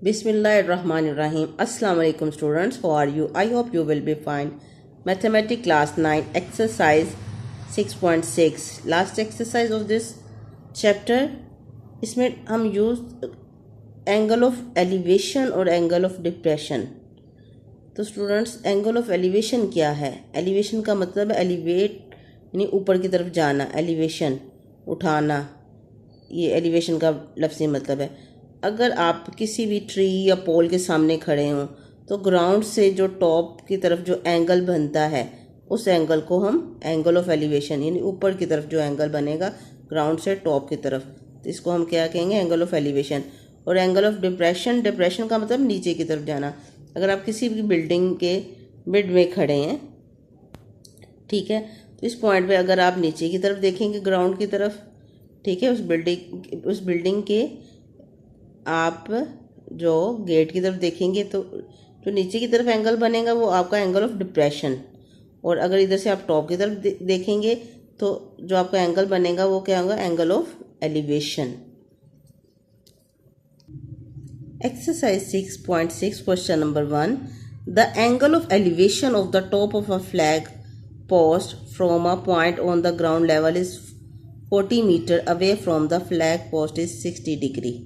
Bismillahirrahmanirrahim. Assalamu alaikum students. How are you? I hope you will be fine. Mathematics class 9 exercise 6.6 last exercise of this chapter. इसमें हम use angle of elevation और angle of depression. तो students, angle of elevation क्या है? Elevation का मतलब है elevate यानी ऊपर की तरफ जाना, एलिवेशन उठाना, ये एलिवेशन का लफ्ज़ी मतलब है. अगर आप किसी भी ट्री या पोल के सामने खड़े हों तो ग्राउंड से जो टॉप की तरफ जो एंगल बनता है उस एंगल को हम एंगल ऑफ एलिवेशन यानी ऊपर की तरफ जो एंगल बनेगा ग्राउंड से टॉप की तरफ, तो इसको हम क्या कहेंगे? Angle of elevation. और एंगल ऑफ डिप्रेशन, डिप्रेशन का मतलब नीचे की तरफ जाना. अगर आप किसी भी बिल्डिंग के मिड में खड़े हैं, ठीक है, तो इस पॉइंट पे अगर आप नीचे की तरफ देखेंगे ग्राउंड की तरफ, ठीक है, उस बिल्डिंग के आप जो गेट की तरफ देखेंगे तो जो नीचे की तरफ एंगल बनेगा वो आपका एंगल ऑफ डिप्रेशन. और अगर इधर से आप टॉप की तरफ देखेंगे तो जो आपका एंगल बनेगा वो क्या होगा? Angle of elevation. Exercise 6.6 question number 1. The angle of elevation of the top of a flag post from a point on the ground level is 40 metre away from the flag post is 60 degree.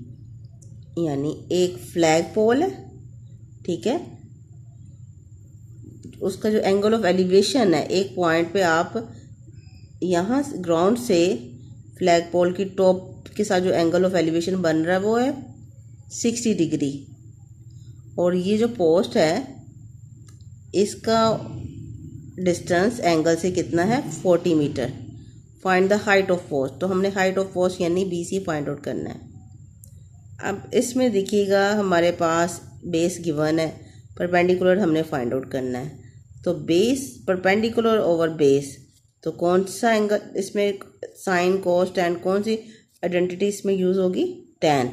यानी एक flag पोल है, ठीक है, उसका जो angle of elevation है, एक point पे आप यहाँ ग्राउंड से फ्लैग पोल की टॉप के साथ जो एंगल ऑफ एलिवेशन बन रहा है वो है 60 डिग्री. और ये जो पोस्ट है इसका डिस्टेंस एंगल से कितना है? 40 metre. Find the height of post. तो हमने हाइट ऑफ पोस्ट यानी BC फाइंड आउट करना है. अब इसमें देखिएगा हमारे पास बेस गिवन है, परपेंडिकुलर हमने फाइंड आउट करना है. तो बेस परपेंडिकुलर ओवर बेस, तो कौन सा एंगल इसमें साइन कोस टैन कौन सी आइडेंटिटी इसमें यूज़ होगी? टैन.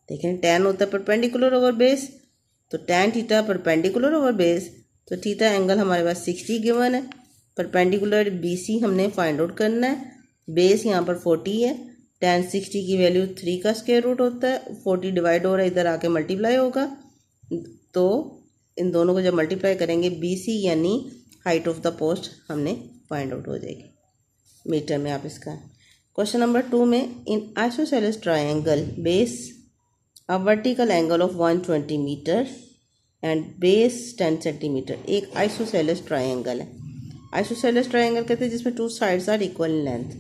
देखें, टैन होता है परपेंडिकुलर ओवर बेस, तो tan theta perpendicular over base, तो थीटा एंगल हमारे पास 60 गिवन है. परपेंडिकुलर BC हमने फाइंड आउट करना है. बेस यहाँ पर 40 है, टैन 60 की वैल्यू 3 का स्क्वायर रूट होता है, 40 डिवाइड हो रहा है, इधर आके मल्टीप्लाई होगा. तो इन दोनों को जब मल्टीप्लाई करेंगे BC यानी हाइट ऑफ द पोस्ट हमने फाइंड आउट हो जाएगी मीटर में. आप इसका क्वेश्चन नंबर 2 में, in isosceles triangle base a vertical angle of 120 metre and base 10 centimetre. एक आइसोसेलेस ट्रायंगल है. आइसोसेलेस ट्रायंगल कहते हैं जिसमें 2 sides are equal in length,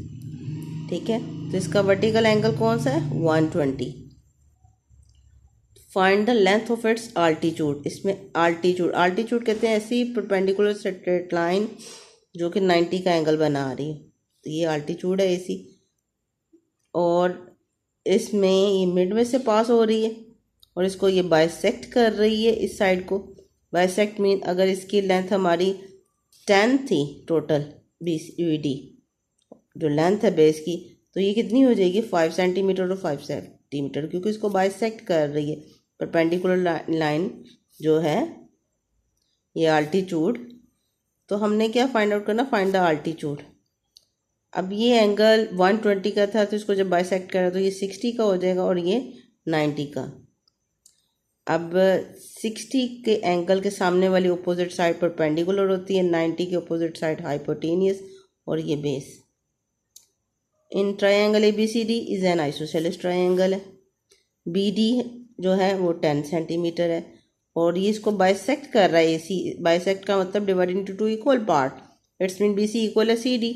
ठीक है. तो इसका वर्टिकल एंगल कौन सा है? 120. Find the length of its altitude. इसमें आल्टीट्यूड कहते हैं ऐसी परपेंडिकुलर स्ट्रेट लाइन जो कि 90 का एंगल बना रही है, तो ये आल्टीट्यूड है ऐसी. और इसमें ये मिड में से पास हो रही है और इसको ये बाइसेक्ट कर रही है. इस साइड को बाइसेक्ट मीन अगर इसकी लेंथ हमारी 10 थी टोटल BD जो लेंथ है बेस की, तो ये कितनी हो जाएगी? 5 सेंटीमीटर और 5 सेंटीमीटर, क्योंकि इसको बाइसेक्ट कर रही है परपेंडिकुलर लाइन जो है ये आल्टीट्यूड. तो हमने क्या फाइंड आउट करना? Find the altitude. अब ये एंगल 120 का था तो इसको जब बाइसेक्ट करा तो ये 60 का हो जाएगा और ये 90 का. अब 60 के एंगल के सामने वाली अपोजिट साइड परपेंडिकुलर होती है, 90 के अपोजिट साइड हाइपोटेनियस, और ये base. In triangle ABCD is an isosceles triangle है. BD जो है वो 10 सेंटीमीटर है और ये इसको बाइसेक्ट कर रहा है. AC बाइसेक्ट का मतलब divide into 2 equal part. It's mean BC equal है CD.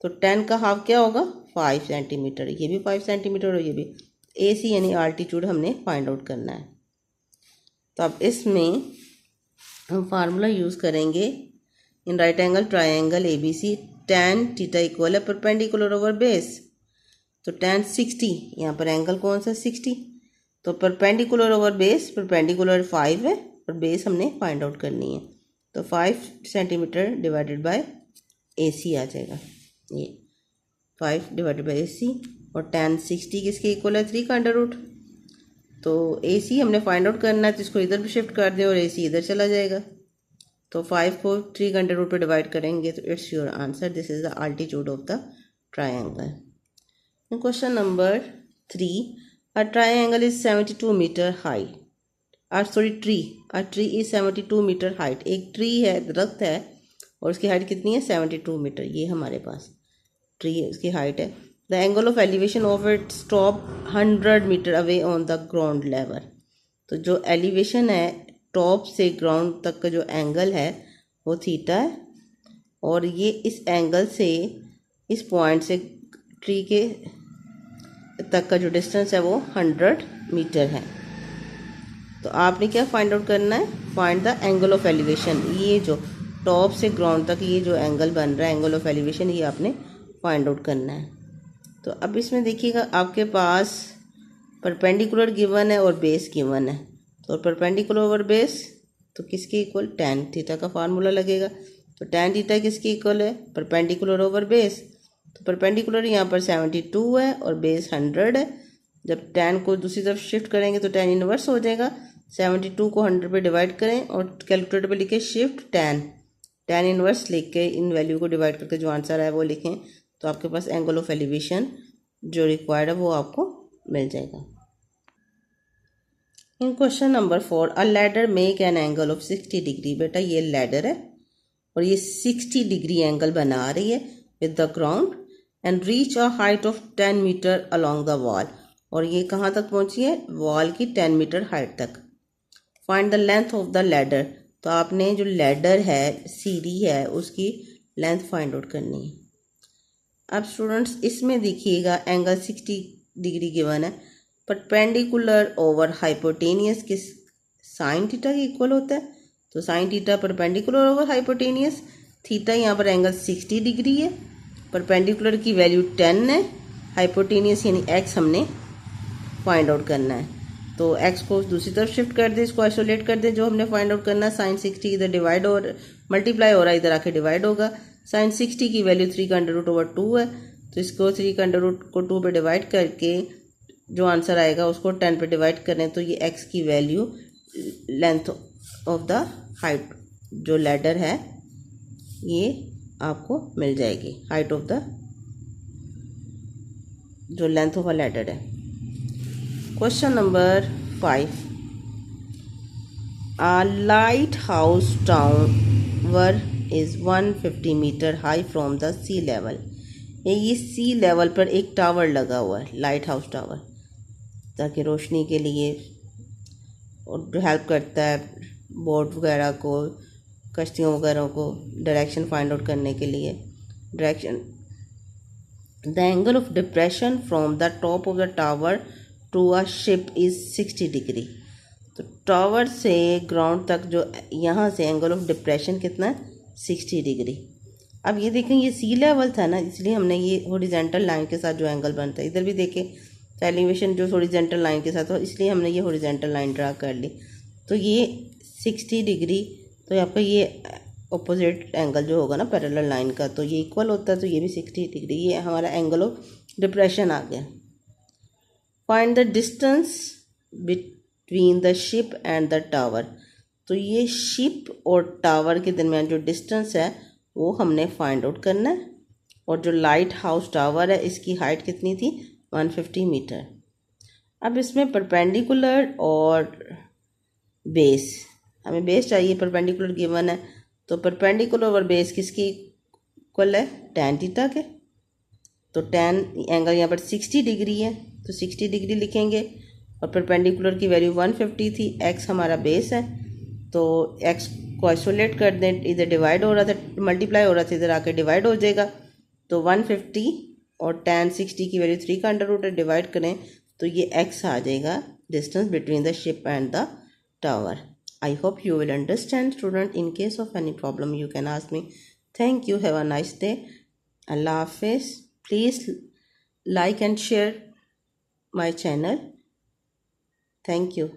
तो 10 का हाफ क्या होगा? 5 सेंटीमीटर. ये भी 5 सेंटीमीटर और ये भी. AC यानी आल्टीट्यूड हमने फाइंड आउट करना है. तो अब इसमें हम फार्मूला यूज़ करेंगे. In right angle triangle ABC tan theta equal है परपेंडिकुलर ओवर बेस. तो tan 60, यहाँ पर एंगल कौन सा? 60. तो परपेंडिकुलर ओवर बेस, परपेंडिकुलर 5 है और बेस हमने फाइंड आउट करनी है. तो 5 सेंटीमीटर डिवाइडेड बाय AC आ जाएगा. ये 5 डिवाइडेड बाय AC और tan 60 किसके इक्वल है? 3 का अंडर रूट. तो AC हमने फाइंड आउट करना है तो इसको इधर भी शिफ्ट कर दें और AC इधर चला जाएगा. तो 5 को 3 का अंडर रूट पर डिवाइड करेंगे तो it's your answer. This is the altitude of the triangle. Question number 3, a triangle is 72 metre high sorry tree, a tree is 72 metre height, एक ट्री है, दरख्त है, और उसकी हाइट कितनी है 72 मीटर, ये हमारे पास ट्री है, उसकी हाइट है। The angle of elevation of its top 100 metre away on the ground level, तो जो एलिवेशन है टॉप से ग्राउंड तक का जो एंगल है वो थीटा है, और ये इस एंगल से इस पॉइंट से ट्री के तक का जो डिस्टेंस है वो 100 मीटर है। तो आपने क्या फाइंड आउट करना है, find the angle of elevation, ये जो टॉप से ग्राउंड तक ये जो एंगल बन रहा है एंगल ऑफ एलिवेशन, ये आपने फाइंड आउट करना है। तो अब इसमें देखिएगा आपके पास परपेंडिकुलर गिवन है और बेस गिवन है, तो परपेंडिकुलर ओवर बेस तो किसके इक्वल, tan थीटा का फार्मूला लगेगा। तो tan थीटा किसके इक्वल है, परपेंडिकुलर ओवर बेस, तो परपेंडिकुलर यहाँ पर 72 है और बेस 100 है। जब tan को दूसरी तरफ शिफ्ट करेंगे तो tan इनवर्स हो जाएगा, 72 को 100 पे डिवाइड करें और कैलकुलेटर पे लिखें शिफ्ट tan इनवर्स लिख के इन वैल्यू को डिवाइड करके जो आंसर है वो लिखें, तो आपके पास एंगल ऑफ एलिवेशन जो रिक्वायर्ड है वो आपको मिल जाएगा। In question number 4, a ladder make an angle of 60 degree, बेटा ये लैडर है और ये 60 डिग्री एंगल बना रही है with the ground and reach a height of 10 metre along the wall, और ये कहाँ तक पहुंची है, वॉल की 10 मीटर हाइट तक। Find the length of the ladder, तो आपने जो लैडर है सीढ़ी है उसकी लेंथ फाइंड आउट करनी है। अब स्टूडेंट्स इसमें देखिएगा एंगल 60 डिग्री गिवन है, परपेंडिकुलर ओवर हाइपोटेनियस किस साइन थीटा के इक्वल होता है, तो sine theta perpendicular over hypotenuse, theta यहाँ पर एंगल 60 डिग्री है, परपेंडिकुलर की वैल्यू 10 है, हाइपोटेनियस यानी x हमने फाइंड आउट करना है। तो x को दूसरी तरफ शिफ्ट कर दे, इसको आइसोलेट कर दे, जो हमने फाइंड आउट करना है साइन 60 इधर डिवाइड और मल्टीप्लाई हो रहा है, इधर आके डिवाइड होगा। साइन 60 की वैल्यू 3 का अंडर रूट ओवर 2 है, तो इसको 3 का अंडर रूट को 2 पे डिवाइड करके जो आंसर आएगा उसको 10 पे डिवाइड करें, तो ये x की value length of the height जो लैडर है ये आपको मिल जाएगी, हाइट ऑफ द जो लेंथ ऑफ अ लैडर है। Question number 5, a lighthouse tower is 150 metre high from the sea level, ये सी लेवल पर एक टावर लगा हुआ है, लाइट हाउस टावर, ताकि रोशनी के लिए और जो हेल्प करता है बोट वगैरह को, कश्तियों वगैरह को डायरेक्शन फाइंड आउट करने के लिए, direction. The angle of depression from the top of the tower to a ship is 60 degree, तो टावर से ग्राउंड तक जो यहाँ से एंगल ऑफ डिप्रेशन कितना है 60 डिग्री। अब ये देखें ये सी लेवल था ना, इसलिए हमने ये हॉरिजॉन्टल लाइन के साथ जो एंगल बनता है, इधर भी देखें तो एलिवेशन जो हॉरिजॉन्टल लाइन के साथ हो, इसलिए हमने ये हॉरिजॉन्टल लाइन ड्रा कर ली, तो ये 60 डिग्री, तो आपका ये अपोजिट एंगल जो होगा ना पैरेलल लाइन का, तो ये इक्वल होता है, तो ये भी 60 डिग्री, ये हमारा एंगल ऑफ डिप्रेशन आ गया। Find the distance between the ship and the tower, तो ये शिप और टावर के दरमियान जो डिस्टेंस है वो हमने फाइंड आउट करना है, और जो लाइट हाउस टावर है इसकी हाइट कितनी थी 150 मीटर। अब इसमें परपेंडिकुलर और बेस, हमें बेस चाहिए, परपेंडिकुलर गिवन है, तो परपेंडिकुलर और बेस किसकी इक्वल है, tan थीटा के, तो tan एंगल यहाँ पर 60 डिग्री है, तो 60 डिग्री लिखेंगे, और परपेंडिकुलर की वैल्यू 150 थी, x हमारा बेस है, तो x को आइसोलेट कर दें, इधर डिवाइड हो रहा था मल्टीप्लाई हो रहा था, इधर आके डिवाइड हो जाएगा, तो 150 और tan 60 की वैल्यू 3 का अंडर रूट डिवाइड करें तो ये x आ जाएगा distance between the ship and the tower. I hope you will understand, student. In case of any problem you can ask me. Thank you. Have a nice day. Allah Hafiz. Please like and share my channel. Thank you.